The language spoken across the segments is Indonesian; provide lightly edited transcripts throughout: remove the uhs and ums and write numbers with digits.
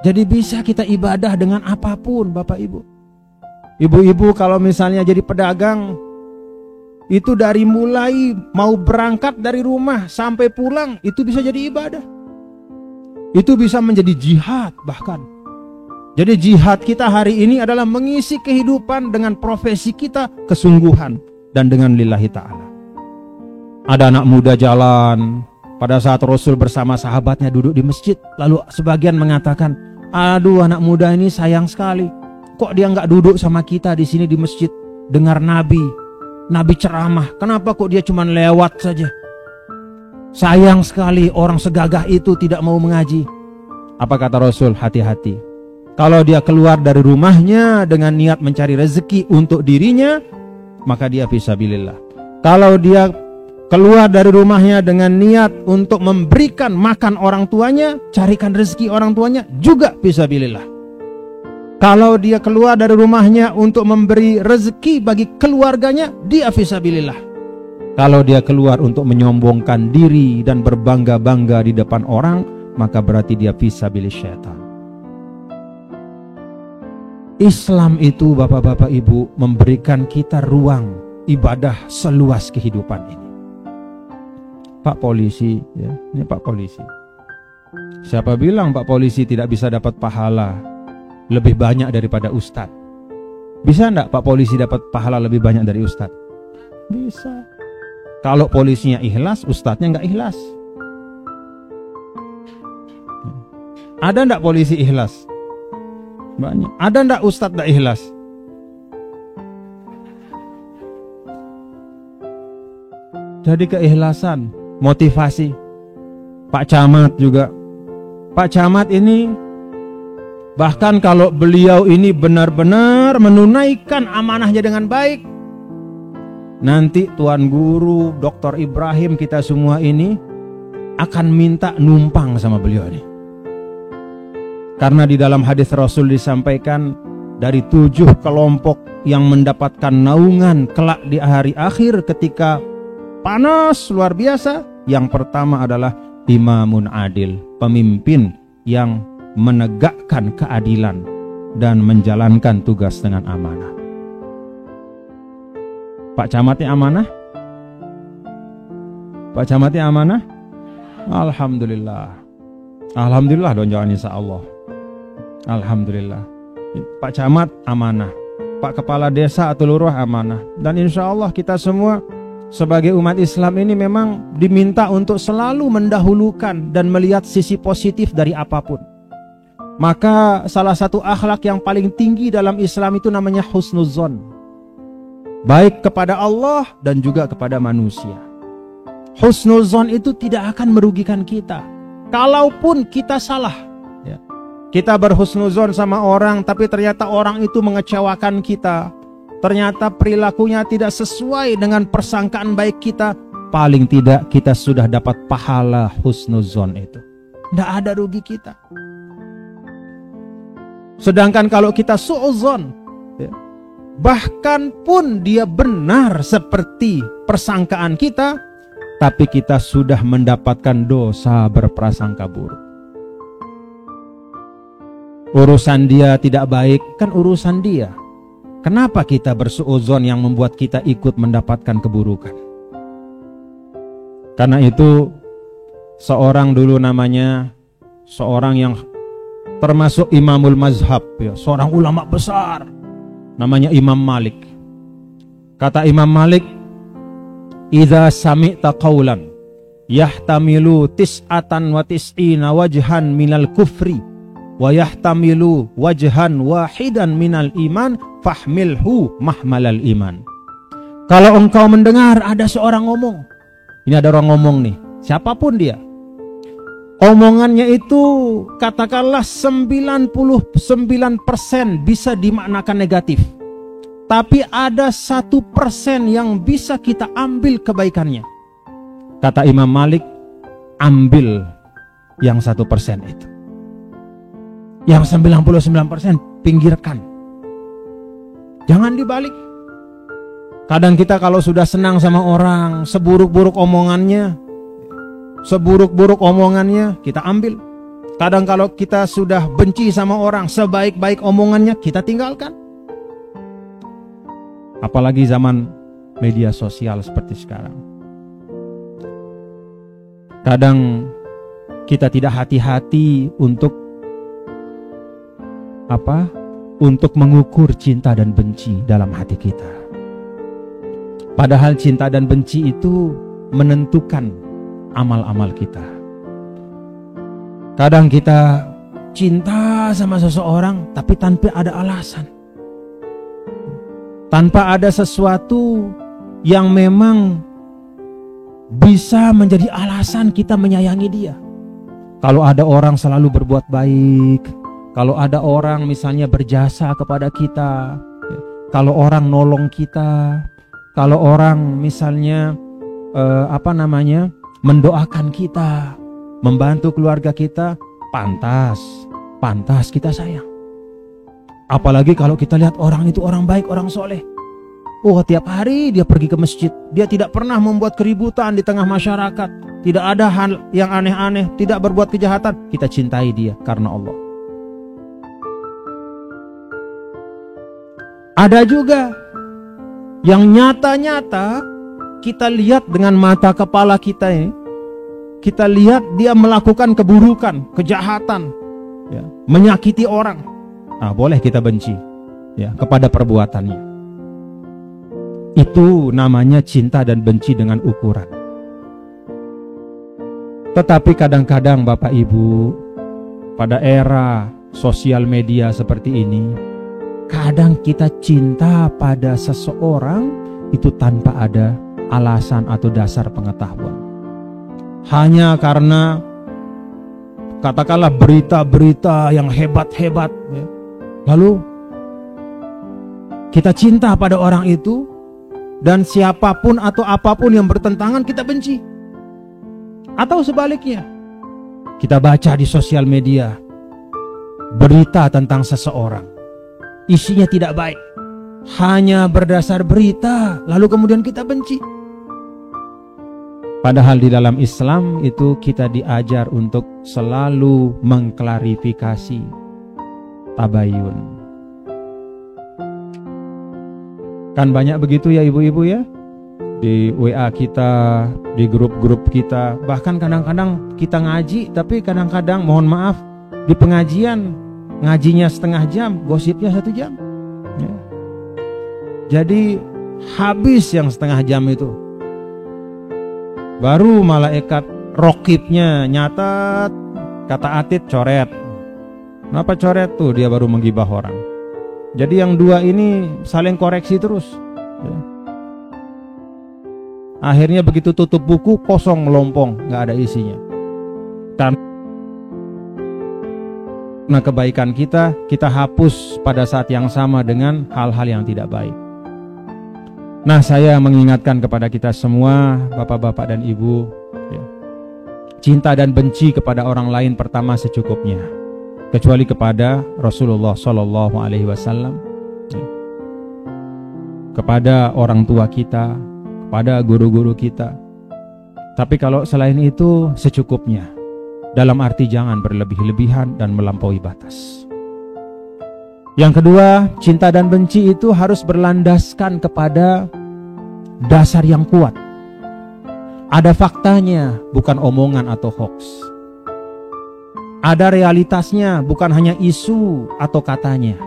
Jadi bisa kita ibadah dengan apapun, Bapak Ibu. Ibu-ibu kalau misalnya jadi pedagang, itu dari mulai mau berangkat dari rumah sampai pulang, itu bisa jadi ibadah. Itu bisa menjadi jihad bahkan. Jadi jihad kita hari ini adalah mengisi kehidupan dengan profesi kita kesungguhan dan dengan lillahi ta'ala. Ada anak muda jalan, pada saat Rasul bersama sahabatnya duduk di masjid, lalu sebagian mengatakan, aduh anak muda ini sayang sekali. Kok dia nggak duduk sama kita di sini di masjid, dengar Nabi ceramah, kenapa kok dia cuma lewat saja? Sayang sekali orang segagah itu tidak mau mengaji. Apa kata Rasul? Hati-hati. Kalau dia keluar dari rumahnya dengan niat mencari rezeki untuk dirinya, maka dia fisabilillah. Kalau dia keluar dari rumahnya dengan niat untuk memberikan makan orang tuanya, carikan rezeki orang tuanya, juga fisabilillah. Kalau dia keluar dari rumahnya untuk memberi rezeki bagi keluarganya, dia fisabilillah. Kalau dia keluar untuk menyombongkan diri dan berbangga-bangga di depan orang, maka berarti dia fisabilis syaitan. Islam itu, Bapak-bapak Ibu, memberikan kita ruang ibadah seluas kehidupan ini. Pak polisi, ya, ini Pak polisi. Siapa bilang Pak polisi tidak bisa dapat pahala lebih banyak daripada ustadz? Bisa enggak Pak polisi dapat pahala lebih banyak dari ustadz? Bisa. Kalau polisinya ikhlas, ustadznya enggak ikhlas. Ada enggak polisi ikhlas? Banyak. Ada enggak ustadz enggak ikhlas? Jadi keikhlasan, motivasi. Pak Camat juga. Pak Camat ini bahkan kalau beliau ini benar-benar menunaikan amanahnya dengan baik, nanti Tuan Guru Dr. Ibrahim kita semua ini akan minta numpang sama beliau ini. Karena di dalam hadis Rasul disampaikan dari 7 kelompok yang mendapatkan naungan kelak di hari akhir ketika panas luar biasa, yang pertama adalah imamun adil, pemimpin yang menegakkan keadilan dan menjalankan tugas dengan amanah. Pak Camatnya amanah? Pak Camatnya amanah? Alhamdulillah. Alhamdulillah dong, jangan insya Allah. Alhamdulillah. Pak Camat amanah, Pak Kepala Desa atau Lurah amanah. Dan insya Allah kita semua sebagai umat Islam ini memang diminta untuk selalu mendahulukan dan melihat sisi positif dari apapun. Maka salah satu akhlak yang paling tinggi dalam Islam itu namanya husnuzon, baik kepada Allah dan juga kepada manusia. Husnuzon itu tidak akan merugikan kita, kalaupun kita salah, ya. Kita berhusnuzon sama orang, tapi ternyata orang itu mengecewakan kita, ternyata perilakunya tidak sesuai dengan persangkaan baik kita, paling tidak kita sudah dapat pahala husnuzon itu. Tidak ada rugi kita. Sedangkan kalau kita su'uzon, ya, bahkan pun dia benar seperti persangkaan kita, tapi kita sudah mendapatkan dosa berprasangka buruk. Urusan dia tidak baik, kan urusan dia. Kenapa kita bersu'uzon yang membuat kita ikut mendapatkan keburukan? Karena itu seorang dulu namanya, seorang yang termasuk imamul mazhab, ya, seorang ulama besar, namanya Imam Malik. Kata Imam Malik, idza sami'ta qawlan yahtamilu tis'atan wa tis'ina wajhan minal kufri wa yahtamilu wajhan wahidan minal iman fahmilhu mahmalal iman. Kalau engkau mendengar ada seorang ngomong, ini ada orang ngomong nih, siapapun dia, omongannya itu katakanlah 99% bisa dimaknakan negatif, tapi ada 1% yang bisa kita ambil kebaikannya. Kata Imam Malik, ambil yang 1% itu, yang 99% pinggirkan, jangan dibalik. Kadang kita kalau sudah senang sama orang, seburuk-buruk omongannya kita ambil. Kadang kalau kita sudah benci sama orang, sebaik-baik omongannya kita tinggalkan. Apalagi zaman media sosial seperti sekarang. Kadang kita tidak hati-hati untuk untuk mengukur cinta dan benci dalam hati kita. Padahal cinta dan benci itu menentukan amal-amal kita. Kadang kita cinta sama seseorang tapi tanpa ada alasan. Tanpa ada sesuatu yang memang bisa menjadi alasan kita menyayangi dia. Kalau ada orang selalu berbuat baik, kalau ada orang misalnya berjasa kepada kita, kalau orang nolong kita, kalau orang misalnya mendoakan kita, membantu keluarga kita, pantas kita sayang. Apalagi kalau kita lihat orang itu orang baik, orang soleh. Oh, tiap hari dia pergi ke masjid, dia tidak pernah membuat keributan di tengah masyarakat, tidak ada hal yang aneh-aneh, tidak berbuat kejahatan. Kita cintai dia karena Allah. Ada juga yang nyata-nyata kita lihat dengan mata kepala kita ini, kita lihat dia melakukan keburukan, kejahatan, ya, menyakiti orang. Nah, boleh kita benci, ya, kepada perbuatannya. Itu namanya cinta dan benci dengan ukuran. Tetapi kadang-kadang Bapak Ibu, pada era sosial media seperti ini, kadang kita cinta pada seseorang itu tanpa ada alasan atau dasar pengetahuan. Hanya karena katakanlah berita-berita yang hebat-hebat, ya. Lalu kita cinta pada orang itu, dan siapapun atau apapun yang bertentangan kita benci. Atau sebaliknya, kita baca di sosial media berita tentang seseorang, isinya tidak baik, hanya berdasar berita, lalu kemudian kita benci. Padahal di dalam Islam itu kita diajar untuk selalu mengklarifikasi, tabayun. Kan banyak begitu ya ibu-ibu ya, di WA kita, di grup-grup kita. Bahkan kadang-kadang kita ngaji, tapi kadang-kadang mohon maaf, di pengajian ngajinya setengah jam, gosipnya 1 jam, ya. Jadi habis yang setengah jam itu, baru malaikat rokibnya nyatat, kata Atit coret. Kenapa coret tuh? Dia baru menggibah orang. Jadi yang dua ini saling koreksi terus, ya. Akhirnya begitu tutup buku, kosong melompong, nggak ada isinya. Nah, kebaikan kita hapus pada saat yang sama dengan hal-hal yang tidak baik. Nah, saya mengingatkan kepada kita semua, bapak-bapak dan ibu, ya, cinta dan benci kepada orang lain pertama secukupnya, kecuali kepada Rasulullah Shallallahu Alaihi Wasallam, ya, kepada orang tua kita, kepada guru-guru kita. Tapi kalau selain itu secukupnya, dalam arti jangan berlebih-lebihan dan melampaui batas. Yang kedua, cinta dan benci itu harus berlandaskan kepada dasar yang kuat. Ada faktanya, bukan omongan atau hoax. Ada realitasnya, bukan hanya isu atau katanya.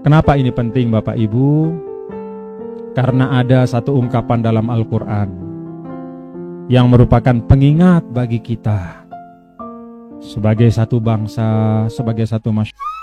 Kenapa ini penting Bapak Ibu? Karena ada satu ungkapan dalam Al-Quran yang merupakan pengingat bagi kita sebagai satu bangsa, sebagai satu masyarakat.